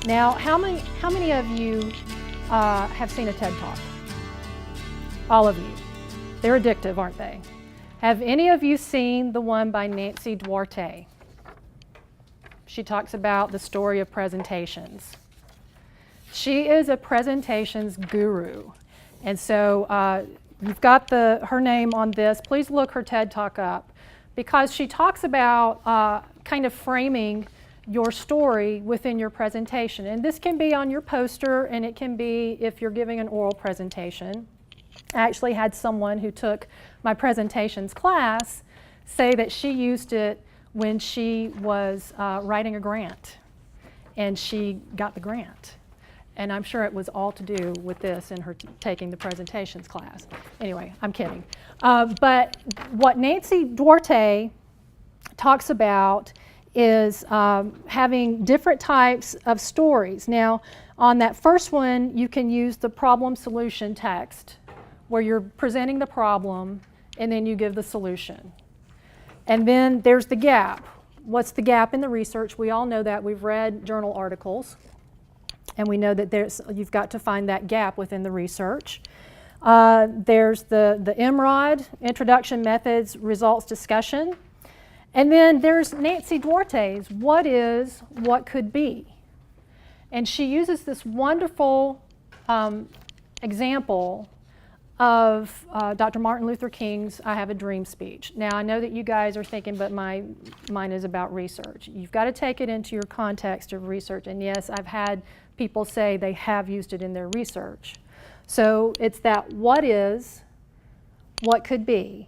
Now, how many of you have seen a TED Talk? All of you. They're addictive, aren't they? Have any of you seen the one by Nancy Duarte? She talks about the story of presentations. She is a presentations guru. And so you've got her name on this. Please look her TED Talk up, because she talks about kind of framing your story within your presentation. And this can be on your poster, and it can be if you're giving an oral presentation. I actually had someone who took my presentations class say that she used it when she was writing a grant, and she got the grant. And I'm sure it was all to do with this and her taking the presentations class. Anyway, I'm kidding. But what Nancy Duarte talks about is having different types of stories. Now, on that first one, you can use the problem solution text, where you're presenting the problem and then you give the solution. And then there's the gap. What's the gap in the research? We all know that. We've read journal articles, and we know that you've got to find that gap within the research. There's the MROD, Introduction, Methods, Results, Discussion. And then there's Nancy Duarte's What Is, What Could Be. And she uses this wonderful example of Dr. Martin Luther King's I Have a Dream speech. Now, I know that you guys are thinking, but mine is about research. You've got to take it into your context of research. And yes, I've had people say they have used it in their research. So it's that what is, what could be.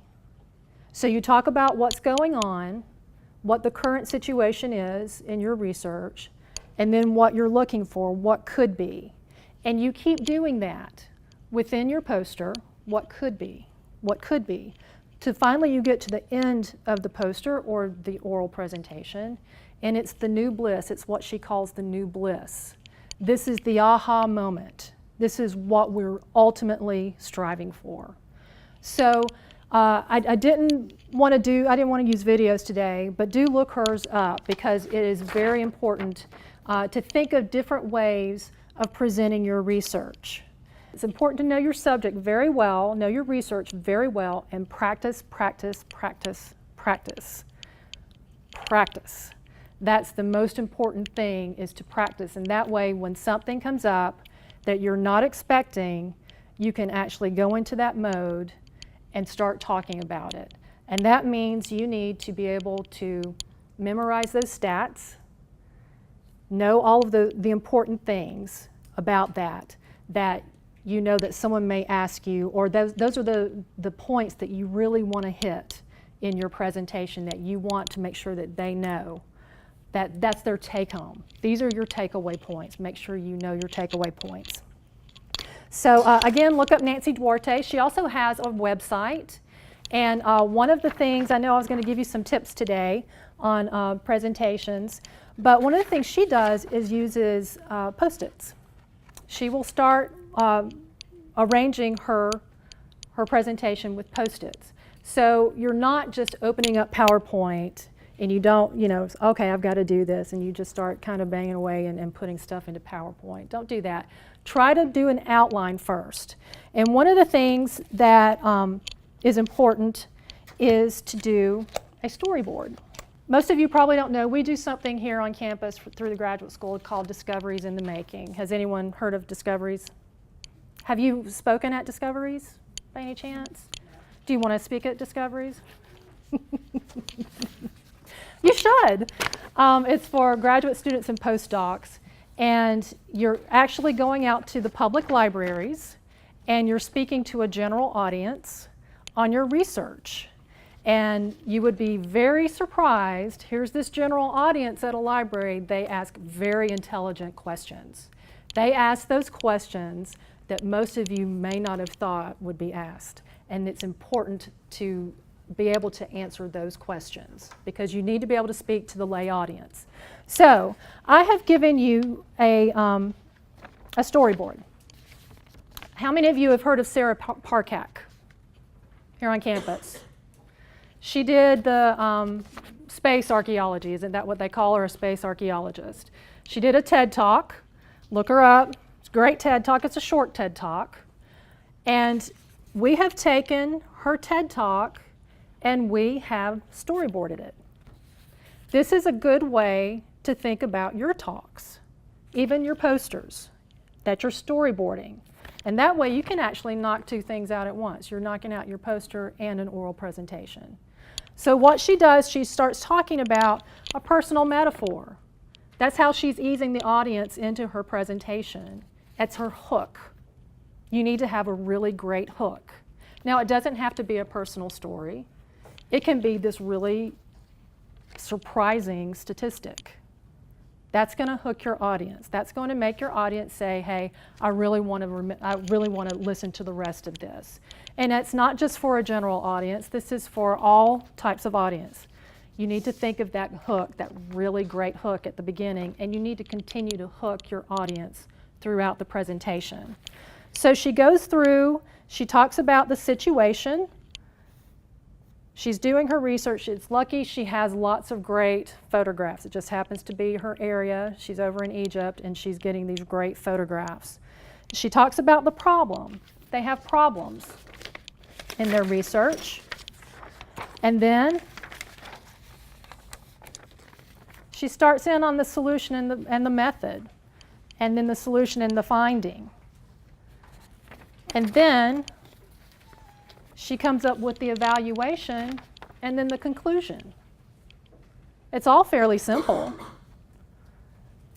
So you talk about what's going on, what the current situation is in your research, and then what you're looking for, what could be. And you keep doing that within your poster, what could be, to finally you get to the end of the poster or the oral presentation, and it's the new bliss. It's what she calls the new bliss. This is the aha moment. This is what we're ultimately striving for. So I didn't want to use videos today, but do look hers up, because it is very important to think of different ways of presenting your research. It's important to know your subject very well, know your research very well, and practice, practice, practice, practice. Practice. That's the most important thing, is to practice. And that way, when something comes up that you're not expecting, you can actually go into that mode and start talking about it. And that means you need to be able to memorize those stats, know all of the important things about that you know that someone may ask you, or those are the points that you really want to hit in your presentation, that you want to make sure that they know. That's their take-home. These are your takeaway points. Make sure you know your takeaway points. So again, look up Nancy Duarte. She also has a website. And one of the things, I know I was going to give you some tips today on presentations, but one of the things she does is uses Post-its. She will start arranging her presentation with Post-its. So you're not just opening up PowerPoint and you don't, okay, I've got to do this, and you just start kind of banging away and putting stuff into PowerPoint. Don't do that. Try to do an outline first. And one of the things that is important is to do a storyboard. Most of you probably don't know, we do something here on campus through the graduate school called Discoveries in the Making. Has anyone heard of Discoveries? Have you spoken at Discoveries by any chance? Do you want to speak at Discoveries? You should. It's for graduate students and postdocs, and you're actually going out to the public libraries and you're speaking to a general audience on your research. And you would be very surprised. Here's this general audience at a library. They ask very intelligent questions. They ask those questions that most of you may not have thought would be asked. And it's important to be able to answer those questions, because you need to be able to speak to the lay audience. So I have given you a storyboard. How many of you have heard of Sarah Parcak here on campus? She did the space archaeology. Isn't that what they call her, a space archaeologist? She did a TED Talk. Look her up. It's a great TED Talk. It's a short TED Talk. And we have taken her TED Talk and we have storyboarded it. This is a good way to think about your talks, even your posters, that you're storyboarding. And that way you can actually knock two things out at once. You're knocking out your poster and an oral presentation. So what she does, she starts talking about a personal metaphor. That's how she's easing the audience into her presentation. That's her hook. You need to have a really great hook. Now, it doesn't have to be a personal story. It can be this really surprising statistic. That's going to hook your audience. That's going to make your audience say, hey, I really want to listen to the rest of this. And it's not just for a general audience. This is for all types of audience. You need to think of that hook, that really great hook at the beginning, and you need to continue to hook your audience throughout the presentation. So she goes through, she talks about the situation. She's doing her research. It's lucky she has lots of great photographs. It just happens to be her area. She's over in Egypt and she's getting these great photographs. She talks about the problem. They have problems in their research. And then she starts in on the solution and the method, and then the solution and the finding. And then she comes up with the evaluation and then the conclusion. It's all fairly simple,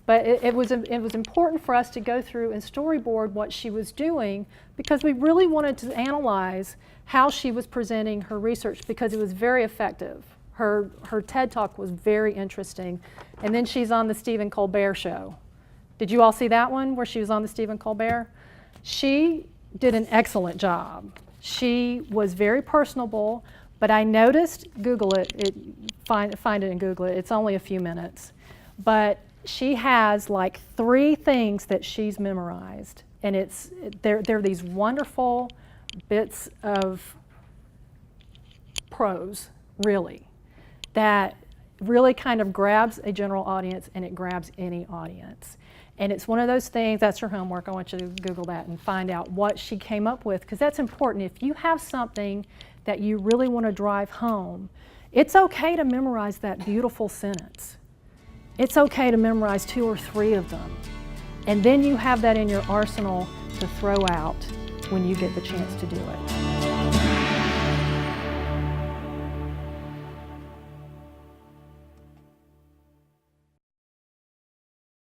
but it was important for us to go through and storyboard what she was doing because we really wanted to analyze how she was presenting her research because it was very effective. Her TED Talk was very interesting. And then she's on the Stephen Colbert show. Did you all see that one where she was on the Stephen Colbert? She did an excellent job. She was very personable, but I noticed, Google it, find it and Google it. It's only a few minutes. But she has like 3 things that she's memorized. And they're these wonderful bits of prose, really, that really kind of grabs a general audience and it grabs any audience. And it's one of those things, that's your homework. I want you to Google that and find out what she came up with, because that's important. If you have something that you really want to drive home, it's okay to memorize that beautiful sentence. It's okay to memorize 2 or 3 of them. And then you have that in your arsenal to throw out when you get the chance to do it.